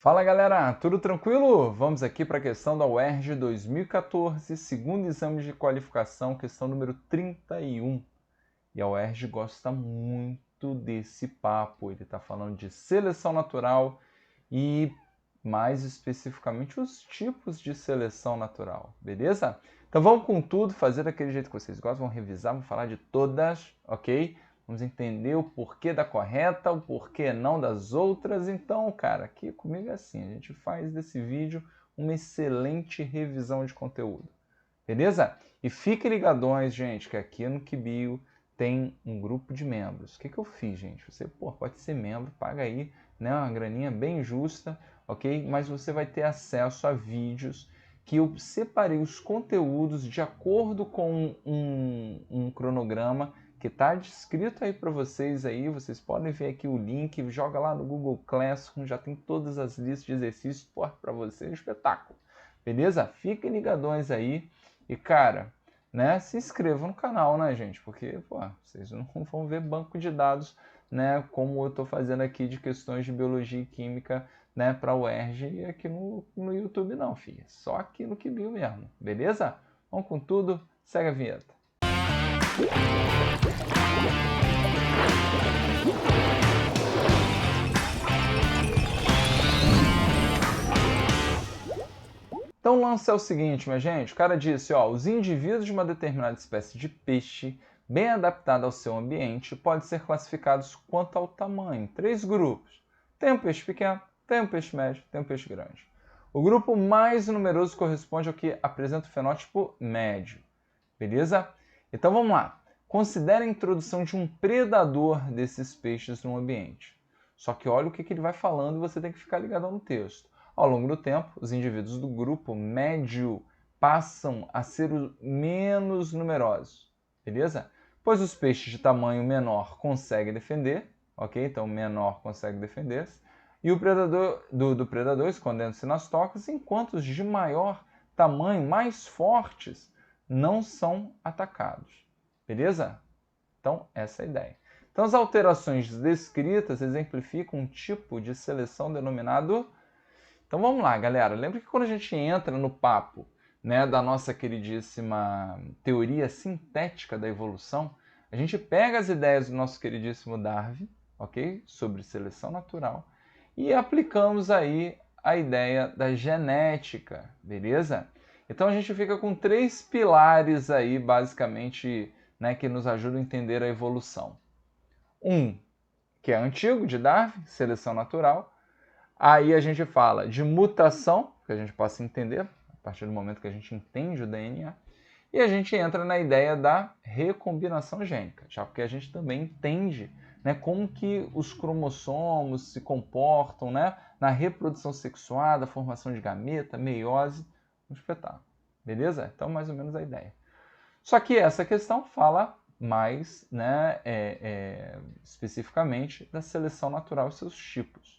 Fala galera, tudo tranquilo? Vamos aqui para a questão da UERJ 2014, segundo exame de qualificação, questão número 31. E a UERJ gosta muito desse papo, ele está falando de seleção natural e mais especificamente os tipos de seleção natural, beleza? Então vamos com tudo, fazer daquele jeito que vocês gostam, vamos revisar, vamos falar de todas, ok? Vamos entender o porquê da correta, o porquê não das outras. Então, cara, aqui comigo é assim, a gente faz desse vídeo uma excelente revisão de conteúdo, beleza? E fiquem ligadões, gente, que aqui no Kibio tem um grupo de membros. O que eu fiz, gente? Você pode ser membro, paga aí, né, uma graninha bem justa, ok? Mas você vai ter acesso a vídeos que eu separei os conteúdos de acordo com um cronograma que está descrito aí para vocês aí. Vocês podem ver aqui o link, joga lá no Google Classroom, já tem todas as listas de exercícios para vocês, espetáculo. Beleza? Fiquem ligadões aí e, cara, né, se inscrevam no canal, né, gente? Porque, vocês não vão ver banco de dados, né, como eu estou fazendo aqui de questões de biologia e química, né, para o UERJ e aqui no YouTube não, filha. Só aqui no Kibio mesmo, beleza? Vamos com tudo, segue a vinheta. Então o lance é o seguinte, minha gente, o cara disse, os indivíduos de uma determinada espécie de peixe, bem adaptada ao seu ambiente, podem ser classificados quanto ao tamanho, em 3 grupos. Tem um peixe pequeno, tem um peixe médio, tem um peixe grande. O grupo mais numeroso corresponde ao que apresenta o fenótipo médio, beleza? Então vamos lá. Considere a introdução de um predador desses peixes no ambiente. Só que olha o que ele vai falando e você tem que ficar ligado no texto. Ao longo do tempo, os indivíduos do grupo médio passam a ser os menos numerosos, beleza? Pois os peixes de tamanho menor conseguem defender, ok? Então o menor consegue defender-se, e o predador do predador escondendo-se nas tocas, enquanto os de maior tamanho, mais fortes, não são atacados, beleza? Então essa é a ideia. Então as alterações descritas exemplificam um tipo de seleção denominado. Então vamos lá, galera. Lembra que quando a gente entra no papo, né, da nossa queridíssima teoria sintética da evolução, a gente pega as ideias do nosso queridíssimo Darwin, ok? Sobre seleção natural, e aplicamos aí a ideia da genética, beleza? Então a gente fica com 3 pilares aí, basicamente, né, que nos ajudam a entender a evolução. Um, que é antigo, de Darwin, seleção natural. Aí a gente fala de mutação, que a gente possa entender, a partir do momento que a gente entende o DNA. E a gente entra na ideia da recombinação gênica, já porque a gente também entende, né, como que os cromossomos se comportam, né, na reprodução sexuada, formação de gameta, meiose, um espetáculo. Beleza? Então, mais ou menos a ideia. Só que essa questão fala mais, né, especificamente da seleção natural e seus tipos.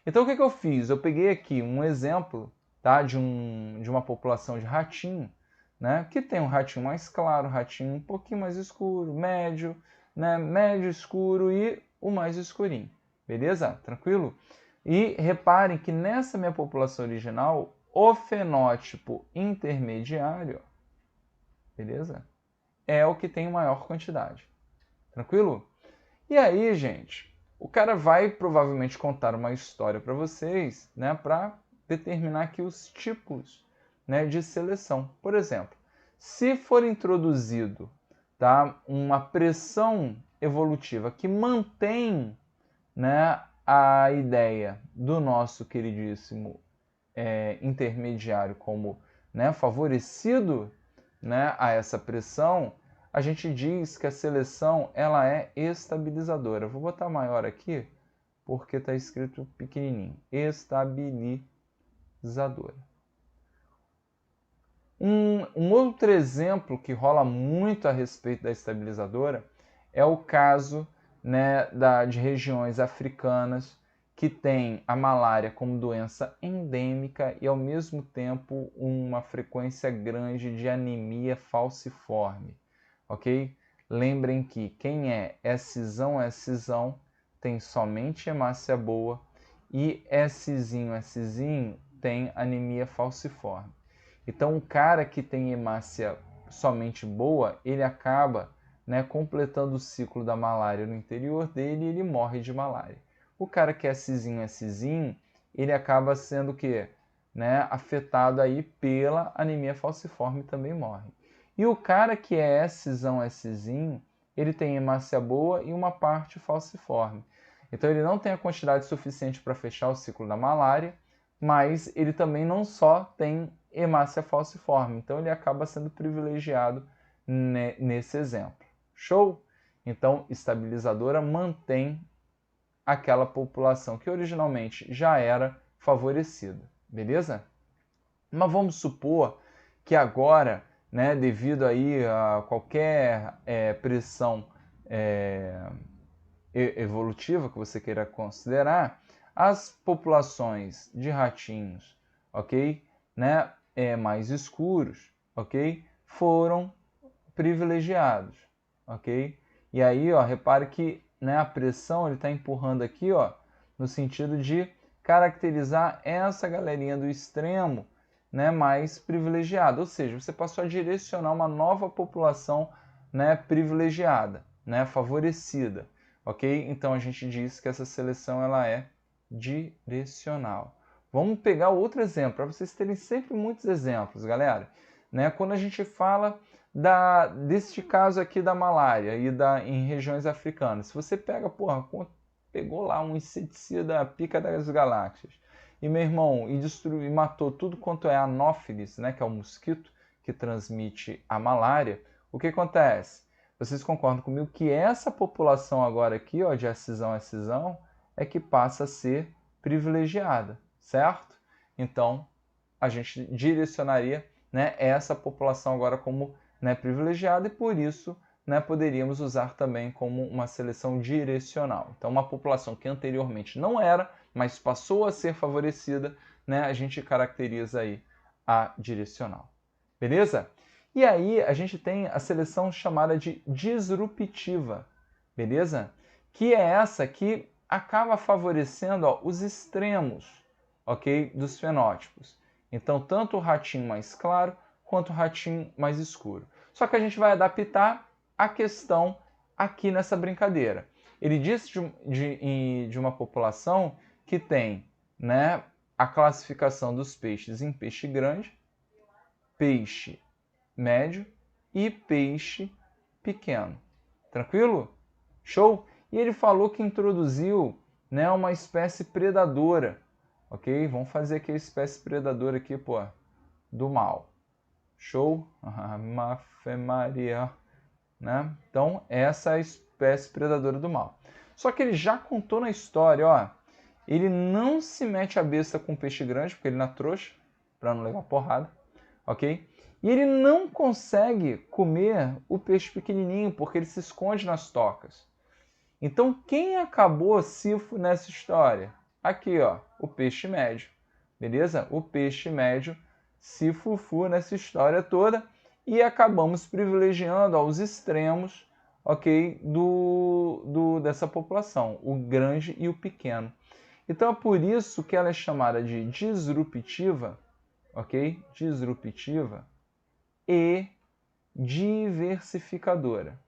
Então o que eu fiz? Eu peguei aqui um exemplo, tá, de uma população de ratinho, né, que tem um ratinho mais claro, um ratinho um pouquinho mais escuro, médio, né, médio escuro e o mais escurinho. Beleza? Tranquilo? E reparem que nessa minha população original, o fenótipo intermediário, beleza? É o que tem maior quantidade. Tranquilo? E aí, gente, o cara vai provavelmente contar uma história para vocês, né, para determinar aqui os tipos, né, de seleção. Por exemplo, se for introduzido, tá, uma pressão evolutiva que mantém, né, a ideia do nosso queridíssimo intermediário como, né, favorecido, né, a essa pressão, a gente diz que a seleção ela é estabilizadora. Eu vou botar maior aqui porque está escrito pequenininho. Estabilizadora. Um outro exemplo que rola muito a respeito da estabilizadora é o caso, né, de regiões africanas que tem a malária como doença endêmica e, ao mesmo tempo, uma frequência grande de anemia falciforme, ok? Lembrem que quem é cisão tem somente hemácia boa e Szinho tem anemia falciforme. Então, o cara que tem hemácia somente boa, ele acaba, né, completando o ciclo da malária no interior dele e ele morre de malária. O cara que é Szinho, ele acaba sendo o quê? Né, afetado aí pela anemia falciforme e também morre. E o cara que é Szinho, ele tem hemácia boa e uma parte falciforme. Então ele não tem a quantidade suficiente para fechar o ciclo da malária, mas ele também não só tem hemácia falciforme, então ele acaba sendo privilegiado nesse exemplo. Show? Então, estabilizadora mantém aquela população que originalmente já era favorecida, beleza? Mas vamos supor que agora, né, devido aí a qualquer pressão evolutiva que você queira considerar, as populações de ratinhos, ok, né, mais escuros, ok, foram privilegiados, ok? E aí, ó, repare que, né, a pressão ele está empurrando aqui, ó, no sentido de caracterizar essa galerinha do extremo, né, mais privilegiada. Ou seja, você passou a direcionar uma nova população, né, privilegiada, né, favorecida, ok? Então a gente diz que essa seleção ela é direcional. Vamos pegar outro exemplo para vocês terem sempre muitos exemplos, galera. Né? Quando a gente fala deste caso aqui da malária e em regiões africanas. Se você pega, porra, pegou lá um inseticida pica das galáxias e, meu irmão, e matou tudo quanto é anófilis, né, que é o mosquito que transmite a malária, o que acontece? Vocês concordam comigo que essa população agora aqui, ó, de Scisão, é que passa a ser privilegiada, certo? Então, a gente direcionaria, né, essa população agora como, né, privilegiada e por isso, né, poderíamos usar também como uma seleção direcional. Então, uma população que anteriormente não era, mas passou a ser favorecida, né, a gente caracteriza aí a direcional. Beleza? E aí a gente tem a seleção chamada de disruptiva, beleza? Que é essa que acaba favorecendo, ó, os extremos, ok, dos fenótipos. Então, tanto o ratinho mais claro quanto o ratinho mais escuro. Só que a gente vai adaptar a questão aqui nessa brincadeira. Ele diz de uma população que tem, né, a classificação dos peixes em peixe grande, peixe médio e peixe pequeno. Tranquilo? Show? E ele falou que introduziu, né, uma espécie predadora. Ok? Vamos fazer aqui a espécie predadora aqui, pô, do mal. Show? Mafe Maria. Né? Então, essa é a espécie predadora do mal. Só que ele já contou na história, ó, ele não se mete a besta com peixe grande, porque ele não é trouxa, para não levar porrada, ok? E ele não consegue comer o peixe pequenininho, porque ele se esconde nas tocas. Então, quem acabou Sifo nessa história? Aqui, ó, o peixe médio, beleza? O peixe médio se fufu nessa história toda e acabamos privilegiando os extremos, ok, dessa população, o grande e o pequeno. Então é por isso que ela é chamada de disruptiva, ok? Disruptiva e diversificadora.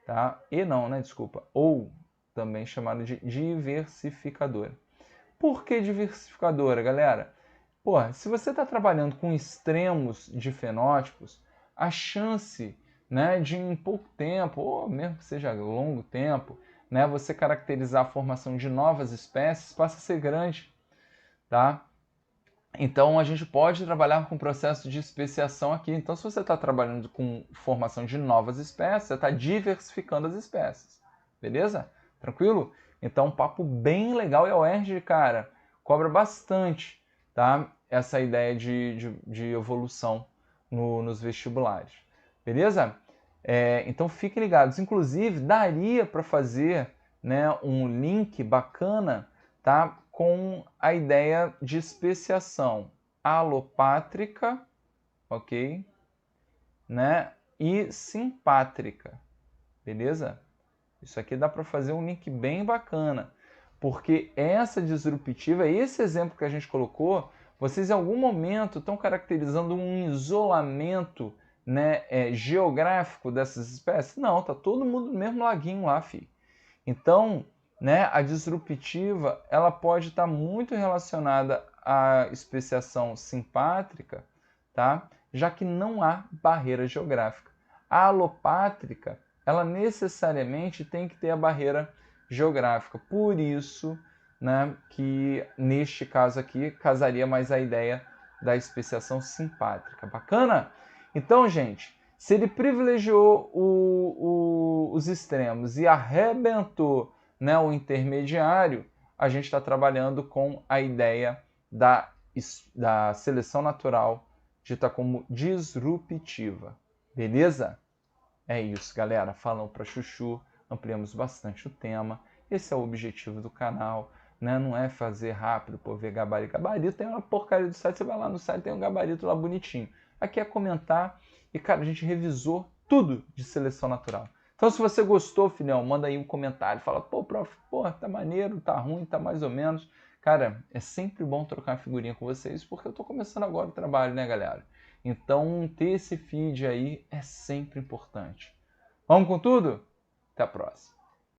Tá? E não, né? Desculpa. Ou também chamada de diversificadora. Por que diversificadora, galera? Porra, se você está trabalhando com extremos de fenótipos, a chance, né, de em pouco tempo, ou mesmo que seja longo tempo, né, você caracterizar a formação de novas espécies passa a ser grande. Tá? Então, a gente pode trabalhar com o processo de especiação aqui. Então, se você está trabalhando com formação de novas espécies, você está diversificando as espécies. Beleza? Tranquilo? Então, um papo bem legal. E a UERJ, cara, cobra bastante, tá? Essa ideia de evolução nos vestibulares. Beleza? Então, fiquem ligados. Inclusive, daria para fazer, né, um link bacana, tá, com a ideia de especiação alopátrica, ok? Né? E simpátrica, beleza? Isso aqui dá para fazer um link bem bacana. Porque essa disruptiva, esse exemplo que a gente colocou, vocês em algum momento estão caracterizando um isolamento, né, geográfico dessas espécies? Não, tá todo mundo no mesmo laguinho lá, filho. Então, né, a disruptiva ela pode estar muito relacionada à especiação simpátrica, tá? Já que não há barreira geográfica. A alopátrica, ela necessariamente tem que ter a barreira geográfica. Por isso, né, que neste caso aqui casaria mais a ideia da especiação simpátrica. Bacana? Então, gente, se ele privilegiou os extremos e arrebentou, né, o intermediário, a gente está trabalhando com a ideia da seleção natural dita como disruptiva. Beleza? É isso, galera. Falam para chuchu, ampliamos bastante o tema. Esse é o objetivo do canal, né? Não é fazer rápido por ver gabarito. Gabarito tem uma porcaria do site, você vai lá no site, tem um gabarito lá bonitinho. Aqui é comentar e, cara, a gente revisou tudo de seleção natural. Então, se você gostou, filhão, manda aí um comentário. Fala, pô, prof, porra, tá maneiro, tá ruim, tá mais ou menos. Cara, é sempre bom trocar uma figurinha com vocês, porque eu tô começando agora o trabalho, né, galera? Então, ter esse feed aí é sempre importante. Vamos com tudo? Até a próxima.